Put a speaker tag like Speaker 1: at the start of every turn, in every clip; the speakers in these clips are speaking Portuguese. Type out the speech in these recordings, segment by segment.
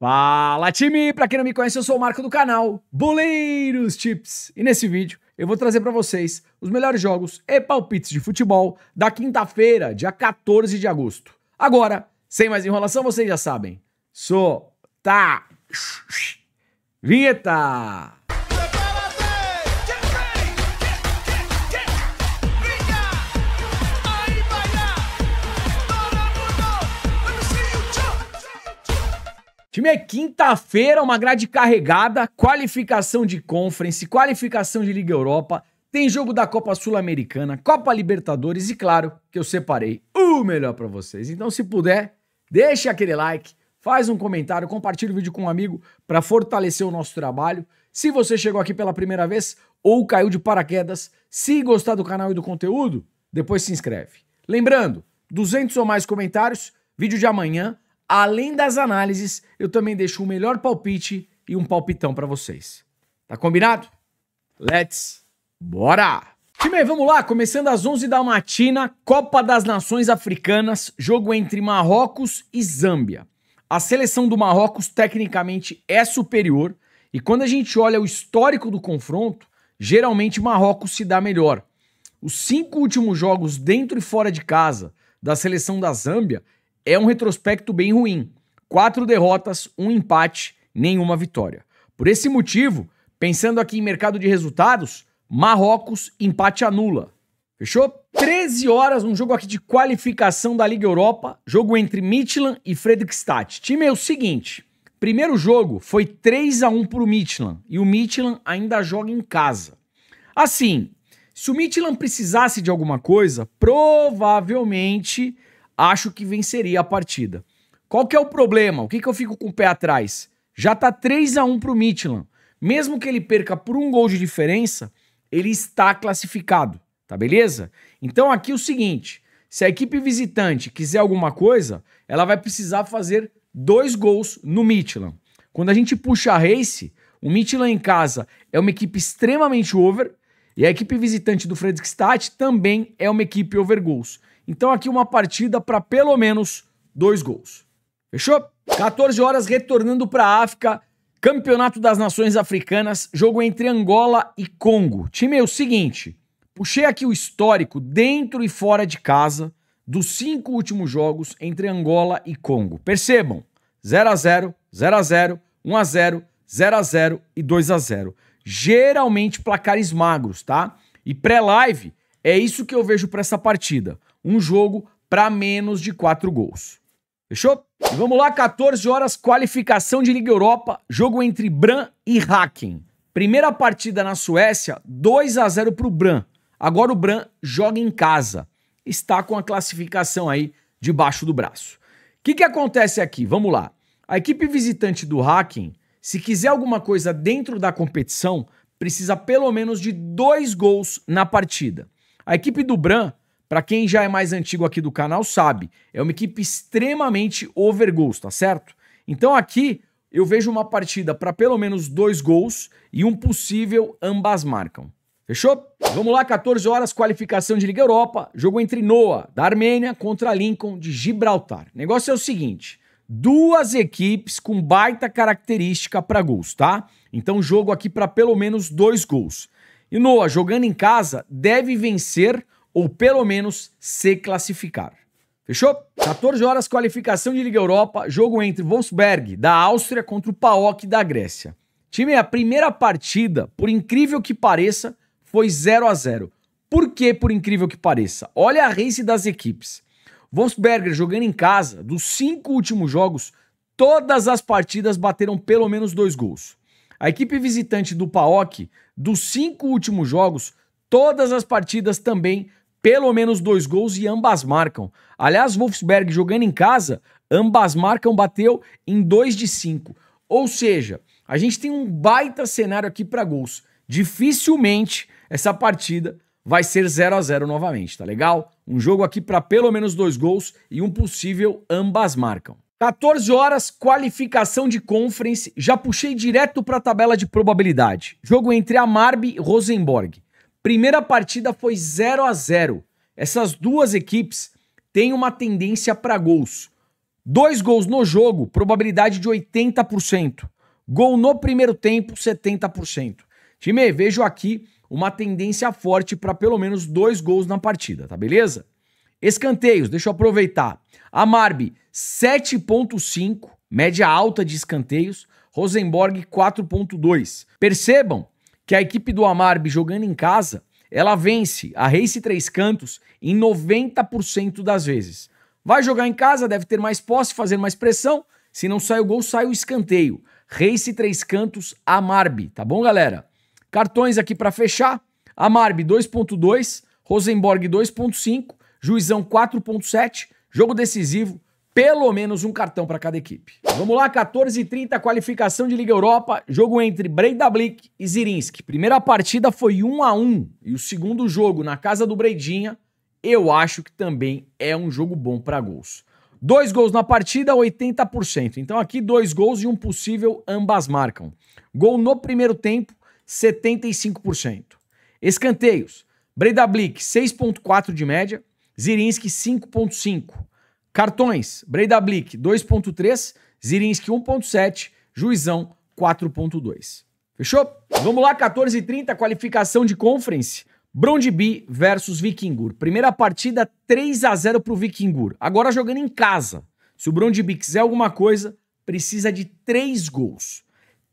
Speaker 1: Fala, time! Pra quem não me conhece, eu sou o Marco do canal Boleiros Tips. E nesse vídeo eu vou trazer pra vocês os melhores jogos e palpites de futebol da quinta-feira, dia 14 de agosto. Agora, sem mais enrolação, vocês já sabem. Solta! Vinheta! Time, é quinta-feira, uma grade carregada, qualificação de Conference, qualificação de Liga Europa, tem jogo da Copa Sul-Americana, Copa Libertadores e, claro, que eu separei o melhor pra vocês. Então, se puder, deixa aquele like, faz um comentário, compartilha o vídeo com um amigo pra fortalecer o nosso trabalho. Se você chegou aqui pela primeira vez ou caiu de paraquedas, se gostar do canal e do conteúdo, depois se inscreve. Lembrando, 200 ou mais comentários, vídeo de amanhã. Além das análises, eu também deixo o melhor palpite e um palpitão pra vocês. Tá combinado? Let's bora! Time, vamos lá, começando às 11 da matina, Copa das Nações Africanas, jogo entre Marrocos e Zâmbia. A seleção do Marrocos tecnicamente é superior e quando a gente olha o histórico do confronto, geralmente Marrocos se dá melhor. Os 5 últimos jogos dentro e fora de casa da seleção da Zâmbia é um retrospecto bem ruim. 4 derrotas, 1 empate, nenhuma vitória. Por esse motivo, pensando aqui em mercado de resultados, Marrocos empate anula. Fechou? 13 horas, um jogo aqui de qualificação da Liga Europa, jogo entre Midtjylland e Fredrikstad. Time, é o seguinte, primeiro jogo foi 3-1 pro Midtjylland e o Midtjylland ainda joga em casa. Assim, se o Midtjylland precisasse de alguma coisa, provavelmente acho que venceria a partida. Qual que é o problema? O que eu fico com o pé atrás? Já tá 3-1 pro Midtjylland. Mesmo que ele perca por 1 gol de diferença, ele está classificado, tá beleza? Então aqui é o seguinte, se a equipe visitante quiser alguma coisa, ela vai precisar fazer 2 gols no Midtjylland. Quando a gente puxa a race, o Midtjylland em casa é uma equipe extremamente over e a equipe visitante do Fredrikstad também é uma equipe over gols. Então aqui uma partida para pelo menos 2 gols. Fechou? 14 horas, retornando para a África, Campeonato das Nações Africanas, jogo entre Angola e Congo. Time, é o seguinte, puxei aqui o histórico dentro e fora de casa dos 5 últimos jogos entre Angola e Congo. Percebam, 0-0, 0-0, 1-0, 0-0 e 2-0. Geralmente placares magros, tá? E pré-live é isso que eu vejo para essa partida. Um jogo para menos de 4 gols. Fechou? E vamos lá, 14 horas, qualificação de Liga Europa, jogo entre Brann e Häcken. Primeira partida na Suécia, 2-0 pro Brann. Agora o Brann joga em casa. Está com a classificação aí debaixo do braço. O que acontece aqui? Vamos lá. A equipe visitante do Häcken, se quiser alguma coisa dentro da competição, precisa pelo menos de 2 gols na partida. A equipe do Brann, para quem já é mais antigo aqui do canal, sabe, é uma equipe extremamente over goals, tá certo? Então aqui eu vejo uma partida para pelo menos 2 gols e um possível ambas marcam. Fechou? Vamos lá, 14 horas, qualificação de Liga Europa, jogo entre Noah, da Armênia, contra Lincoln, de Gibraltar. O negócio é o seguinte, 2 equipes com baita característica para gols, tá? Então jogo aqui para pelo menos 2 gols. E Noah, jogando em casa, deve vencer ou pelo menos se classificar. Fechou? 14 horas, qualificação de Liga Europa, jogo entre Wolfsberg, da Áustria, contra o PAOK, da Grécia. Time, a primeira partida, por incrível que pareça, foi 0-0. Por que por incrível que pareça? Olha a race das equipes. Wolfsberger jogando em casa, dos 5 últimos jogos, todas as partidas bateram pelo menos 2 gols. A equipe visitante do PAOK, dos 5 últimos jogos, todas as partidas também pelo menos 2 gols e ambas marcam. Aliás, Wolfsberg jogando em casa, ambas marcam, bateu em 2 de 5. Ou seja, a gente tem um baita cenário aqui para gols. Dificilmente essa partida vai ser 0-0 novamente, tá legal? Um jogo aqui para pelo menos 2 gols e um possível ambas marcam. 14 horas, qualificação de Conference, já puxei direto para a tabela de probabilidade. Jogo entre Amarby e Rosenborg. Primeira partida foi 0-0. Essas duas equipes têm uma tendência para gols. 2 gols no jogo, probabilidade de 80%. Gol no primeiro tempo, 70%. Time, vejo aqui uma tendência forte para pelo menos 2 gols na partida, tá beleza? Escanteios, deixa eu aproveitar. Amarbi, 7.5, média alta de escanteios. Rosenborg, 4.2. Percebam que a equipe do Amarbi jogando em casa, ela vence a Race Três Cantos em 90% das vezes. Vai jogar em casa, deve ter mais posse, fazer mais pressão. Se não sai o gol, sai o escanteio. Race Três Cantos, Amarbi, tá bom, galera? Cartões aqui para fechar. Amarbi 2.2, Rosenborg 2.5, Juizão 4.7, jogo decisivo, pelo menos um cartão para cada equipe. Vamos lá, 14h30, qualificação de Liga Europa, jogo entre Breidablik e Zrinjski. Primeira partida foi 1-1 e o segundo jogo na casa do Breidinha, eu acho que também é um jogo bom para gols. 2 gols na partida, 80%. Então aqui 2 gols e um possível ambas marcam. Gol no primeiro tempo, 75%. Escanteios, Breidablik 6.4 de média, Zrinjski 5.5. Cartões, Breidablik 2.3, Zrinjski 1.7, Juizão 4.2. Fechou? Vamos lá, 14h30, qualificação de Conference. Brøndby versus Vikingur. Primeira partida 3-0 pro Vikingur. Agora jogando em casa. Se o Brøndby quiser alguma coisa, precisa de 3 gols.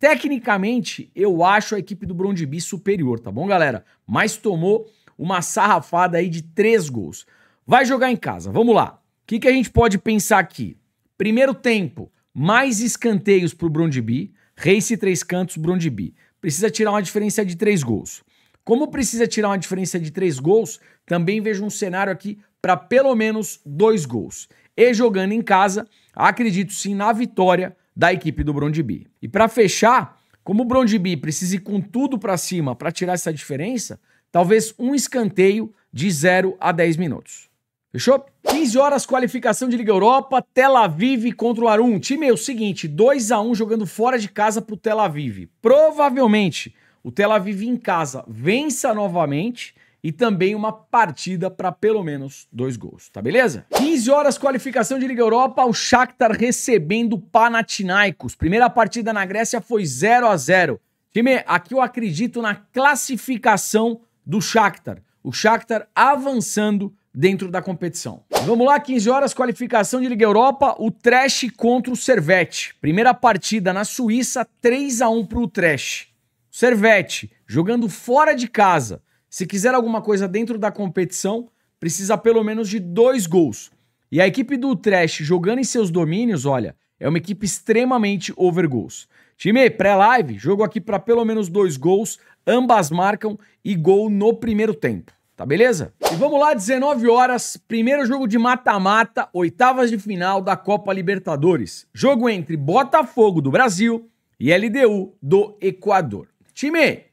Speaker 1: Tecnicamente, eu acho a equipe do Brøndby superior, tá bom, galera? Mas tomou uma sarrafada aí de 3 gols. Vai jogar em casa, vamos lá. O que a gente pode pensar aqui? Primeiro tempo, mais escanteios pro Brøndby. Race Três Cantos, Brøndby. Precisa tirar uma diferença de 3 gols. Como precisa tirar uma diferença de 3 gols, também vejo um cenário aqui para pelo menos 2 gols. E jogando em casa, acredito sim na vitória da equipe do Brøndby. E para fechar, como o Brøndby precisa ir com tudo para cima para tirar essa diferença, talvez um escanteio de 0 a 10 minutos. Fechou? 15 horas, qualificação de Liga Europa, Tel Aviv contra o Arum. Time é o seguinte, 2-1 jogando fora de casa pro Tel Aviv. Provavelmente o Tel Aviv em casa vença novamente e também uma partida para pelo menos 2 gols, tá beleza? 15 horas, qualificação de Liga Europa, o Shakhtar recebendo o Panathinaikos. Primeira partida na Grécia foi 0-0. Time, aqui eu acredito na classificação do Shakhtar. O Shakhtar avançando dentro da competição. Vamos lá, 15 horas, qualificação de Liga Europa, o Trash contra o Servette. Primeira partida na Suíça, 3-1 para o Trash. Servette, jogando fora de casa. Se quiser alguma coisa dentro da competição, precisa pelo menos de 2 gols. E a equipe do Trash jogando em seus domínios, olha, é uma equipe extremamente over gols. Time, pré-live, jogo aqui para pelo menos 2 gols, ambas marcam e gol no primeiro tempo. Tá beleza? E vamos lá, 19 horas, primeiro jogo de mata-mata, oitavas de final da Copa Libertadores. Jogo entre Botafogo do Brasil e LDU do Equador. Time,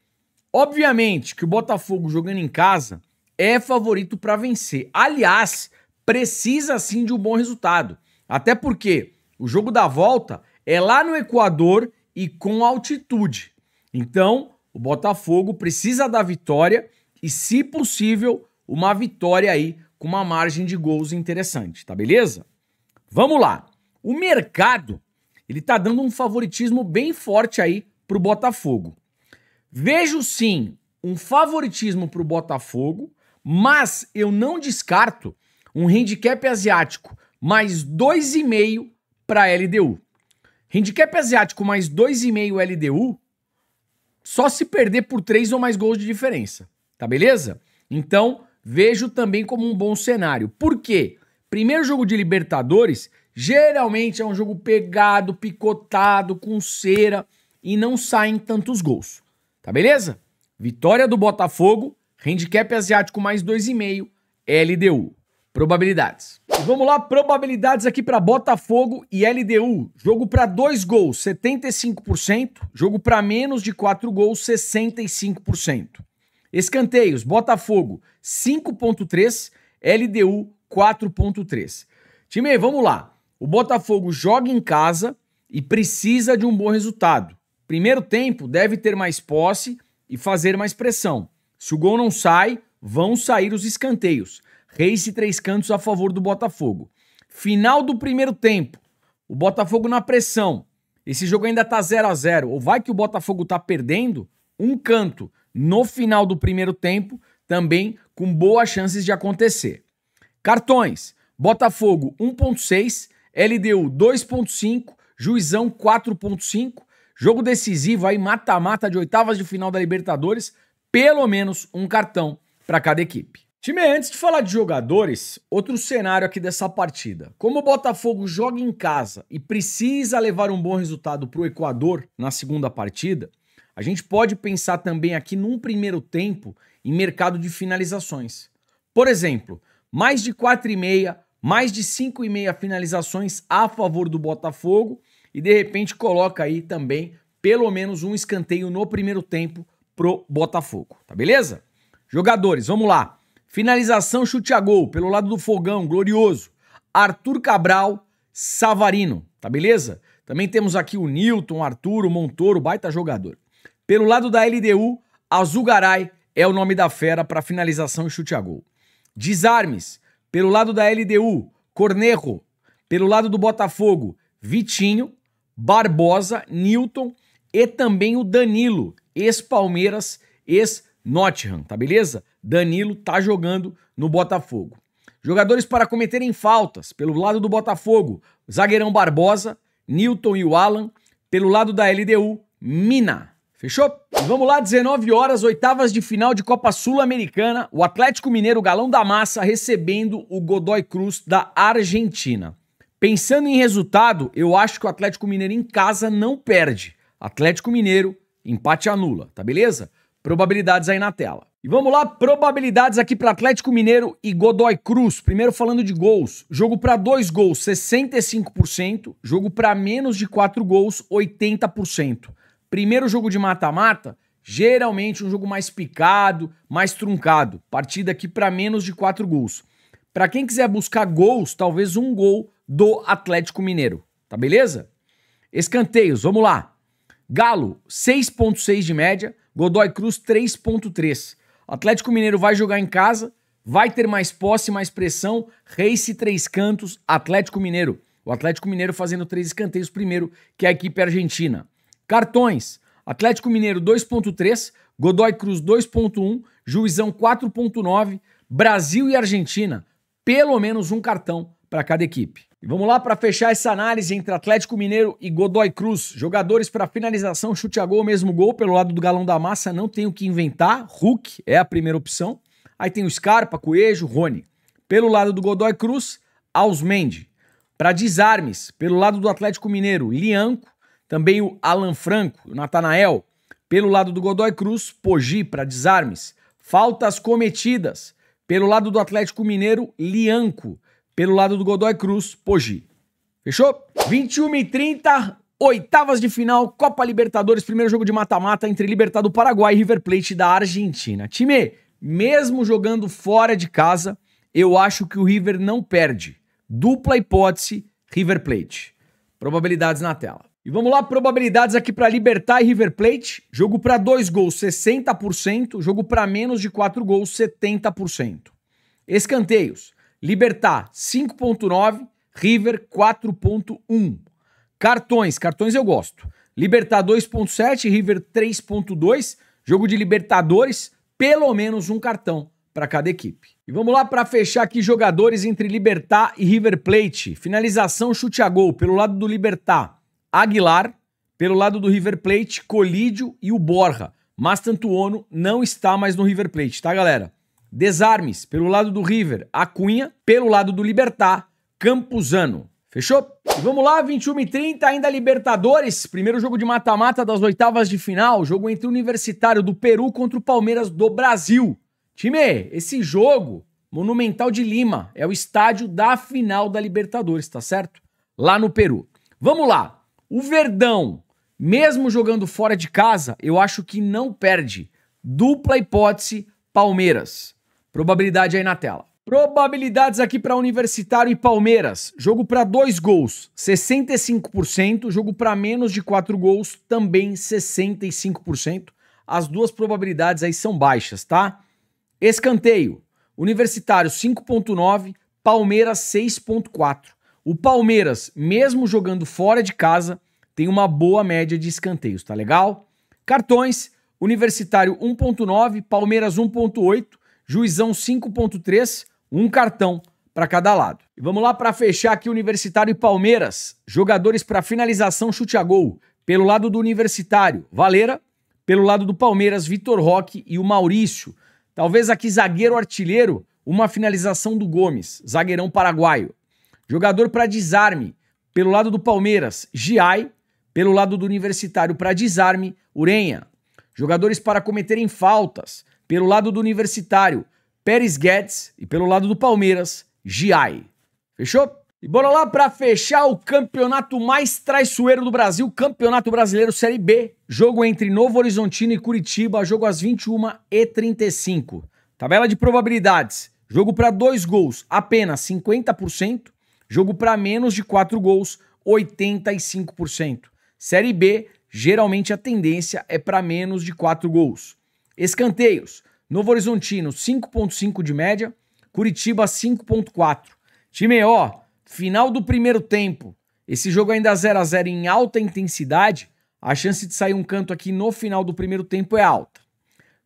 Speaker 1: obviamente que o Botafogo jogando em casa é favorito para vencer. Aliás, precisa sim de um bom resultado. Até porque o jogo da volta é lá no Equador e com altitude. Então, o Botafogo precisa da vitória e, se possível, uma vitória aí com uma margem de gols interessante, tá beleza? Vamos lá. O mercado, ele tá dando um favoritismo bem forte aí pro Botafogo. Vejo sim um favoritismo pro Botafogo, mas eu não descarto um handicap asiático mais 2,5 para LDU. Handicap asiático mais 2,5 LDU, só se perder por 3 ou mais gols de diferença. Tá beleza? Então, vejo também como um bom cenário. Por quê? Primeiro jogo de Libertadores, geralmente é um jogo pegado, picotado, com cera e não saem tantos gols. Tá beleza? Vitória do Botafogo, handicap asiático mais 2,5, LDU. Probabilidades. E vamos lá, probabilidades aqui para Botafogo e LDU. Jogo para 2 gols, 75%. Jogo para menos de 4 gols, 65%. Escanteios, Botafogo 5.3, LDU 4.3. Time, vamos lá. O Botafogo joga em casa e precisa de um bom resultado. Primeiro tempo deve ter mais posse e fazer mais pressão. Se o gol não sai, vão sair os escanteios. Race Três Cantos a favor do Botafogo. Final do primeiro tempo, o Botafogo na pressão. Esse jogo ainda tá 0 a 0. Ou vai que o Botafogo tá perdendo, um canto no final do primeiro tempo, também com boas chances de acontecer. Cartões, Botafogo 1.6, LDU 2.5, Juizão 4.5, jogo decisivo aí, mata-mata de oitavas de final da Libertadores, pelo menos um cartão para cada equipe. Time, antes de falar de jogadores, outro cenário aqui dessa partida. Como o Botafogo joga em casa e precisa levar um bom resultado para o Equador na segunda partida, a gente pode pensar também aqui num primeiro tempo em mercado de finalizações. Por exemplo, mais de 4,5, mais de 5,5 finalizações a favor do Botafogo e de repente coloca aí também pelo menos um escanteio no primeiro tempo pro Botafogo, tá beleza? Jogadores, vamos lá. Finalização, chute a gol, pelo lado do Fogão, glorioso. Arthur Cabral, Savarino, tá beleza? Também temos aqui o Newton, Arthur, o Montoro, baita jogador. Pelo lado da LDU, Azugaray é o nome da fera para finalização e chute a gol. Desarmes, pelo lado da LDU, Cornejo. Pelo lado do Botafogo, Vitinho, Barbosa, Newton e também o Danilo, ex-Palmeiras, ex-Nottingham, tá beleza? Danilo tá jogando no Botafogo. Jogadores para cometerem faltas, pelo lado do Botafogo, zagueirão Barbosa, Newton e o Alan. Pelo lado da LDU, Mina. Fechou? E vamos lá, 19 horas, oitavas de final de Copa Sul-Americana, o Atlético Mineiro, galão da massa, recebendo o Godoy Cruz da Argentina. Pensando em resultado, eu acho que o Atlético Mineiro em casa não perde. Atlético Mineiro, empate anula, tá beleza? Probabilidades aí na tela. E vamos lá, probabilidades aqui para Atlético Mineiro e Godoy Cruz. Primeiro falando de gols. Jogo para 2 gols, 65%. Jogo para menos de 4 gols, 80%. Primeiro jogo de mata-mata, geralmente um jogo mais picado, mais truncado. Partida aqui para menos de 4 gols. Para quem quiser buscar gols, talvez um gol do Atlético Mineiro. Tá beleza? Escanteios, vamos lá. Galo, 6.6 de média. Godoy Cruz, 3.3. Atlético Mineiro vai jogar em casa, vai ter mais posse, mais pressão. Race 3 cantos, Atlético Mineiro. O Atlético Mineiro fazendo 3 escanteios primeiro, que é a equipe argentina. Cartões, Atlético Mineiro 2.3, Godoy Cruz 2.1, Juizão 4.9, Brasil e Argentina, pelo menos um cartão para cada equipe. E vamos lá para fechar essa análise entre Atlético Mineiro e Godoy Cruz. Jogadores para finalização, chute a gol, mesmo gol. Pelo lado do galão da massa, não tem o que inventar. Hulk é a primeira opção. Aí tem o Scarpa, Coelho, Rony. Pelo lado do Godoy Cruz, Ausmendi. Para desarmes, pelo lado do Atlético Mineiro, Lianco. Também o Alan Franco, o Natanael. Pelo lado do Godoy Cruz, Poggi para desarmes. Faltas cometidas. Pelo lado do Atlético Mineiro, Lianco. Pelo lado do Godoy Cruz, Poggi. Fechou? 21h30, oitavas de final, Copa Libertadores, primeiro jogo de mata-mata entre Libertad do Paraguai e River Plate da Argentina. Time, mesmo jogando fora de casa, eu acho que o River não perde. Dupla hipótese, River Plate. Probabilidades na tela. E vamos lá, probabilidades aqui para Libertad e River Plate. Jogo para 2 gols, 60%. Jogo para menos de 4 gols, 70%. Escanteios. Libertad 5.9, River 4.1. Cartões eu gosto. Libertad 2.7, River 3.2. Jogo de Libertadores, pelo menos um cartão para cada equipe. E vamos lá para fechar aqui jogadores entre Libertad e River Plate. Finalização, chute a gol. Pelo lado do Libertad, Aguilar. Pelo lado do River Plate, Colídio e o Borja. Mas Tantuono não está mais no River Plate, tá, galera? Desarmes, pelo lado do River, Acunha. Pelo lado do Libertad, Campuzano. Fechou? E vamos lá, 21h30, ainda Libertadores. Primeiro jogo de mata-mata das oitavas de final. Jogo entre o Universitário do Peru contra o Palmeiras do Brasil. Time, esse jogo, Monumental de Lima, é o estádio da final da Libertadores, tá certo? Lá no Peru. Vamos lá. O Verdão, mesmo jogando fora de casa, eu acho que não perde. Dupla hipótese, Palmeiras. Probabilidade aí na tela. Probabilidades aqui para Universitário e Palmeiras. Jogo para 2 gols, 65%. Jogo para menos de 4 gols, também 65%. As duas probabilidades aí são baixas, tá? Escanteio. Universitário 5.9, Palmeiras 6.4. O Palmeiras, mesmo jogando fora de casa, tem uma boa média de escanteios, tá legal? Cartões, Universitário 1.9, Palmeiras 1.8, Juizão 5.3, um cartão para cada lado. E vamos lá para fechar aqui Universitário e Palmeiras. Jogadores para finalização, chute a gol. Pelo lado do Universitário, Valera. Pelo lado do Palmeiras, Vitor Roque e o Maurício. Talvez aqui zagueiro artilheiro, uma finalização do Gomes, zagueirão paraguaio. Jogador para desarme, pelo lado do Palmeiras, Giai. Pelo lado do Universitário para desarme, Urenha. Jogadores para cometerem faltas, pelo lado do Universitário, Pérez Guedes. E pelo lado do Palmeiras, Giai. Fechou? E bora lá para fechar o campeonato mais traiçoeiro do Brasil, Campeonato Brasileiro Série B. Jogo entre Novo Horizontino e Curitiba, jogo às 21h35. Tabela de probabilidades. Jogo para 2 gols, apenas 50%. Jogo para menos de 4 gols, 85%. Série B, geralmente a tendência é para menos de 4 gols. Escanteios. Novo Horizontino, 5.5 de média. Curitiba, 5.4. Time, ó, final do primeiro tempo. Esse jogo ainda 0x0 em alta intensidade. A chance de sair um canto aqui no final do primeiro tempo é alta.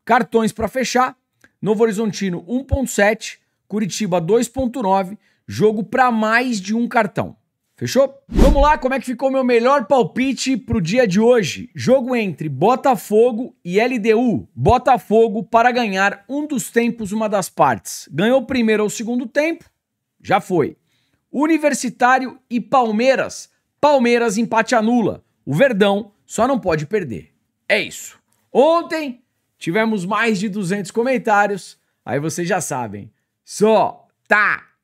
Speaker 1: Cartões para fechar. Novo Horizontino, 1.7. Curitiba, 2.9. Jogo para mais de um cartão. Fechou? Vamos lá, como é que ficou meu melhor palpite pro dia de hoje? Jogo entre Botafogo e LDU. Botafogo para ganhar um dos tempos, uma das partes. Ganhou o primeiro ou o segundo tempo? Já foi. Universitário e Palmeiras. Palmeiras empate anula. O Verdão só não pode perder. É isso. Ontem tivemos mais de 200 comentários. Aí vocês já sabem.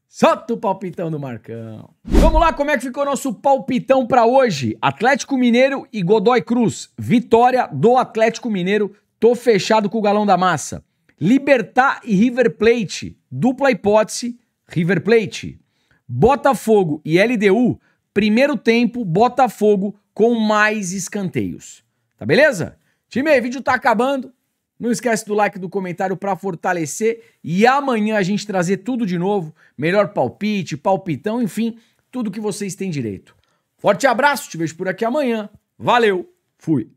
Speaker 1: Solta o palpitão do Marcão. Vamos lá, como é que ficou nosso palpitão para hoje? Atlético Mineiro e Godoy Cruz. Vitória do Atlético Mineiro. Tô fechado com o galão da massa. Libertad e River Plate. Dupla hipótese, River Plate. Botafogo e LDU. Primeiro tempo, Botafogo com mais escanteios. Tá beleza? Time, o vídeo tá acabando. Não esquece do like e do comentário para fortalecer e amanhã a gente trazer tudo de novo, melhor palpite, palpitão, enfim, tudo que vocês têm direito. Forte abraço, te vejo por aqui amanhã. Valeu, fui!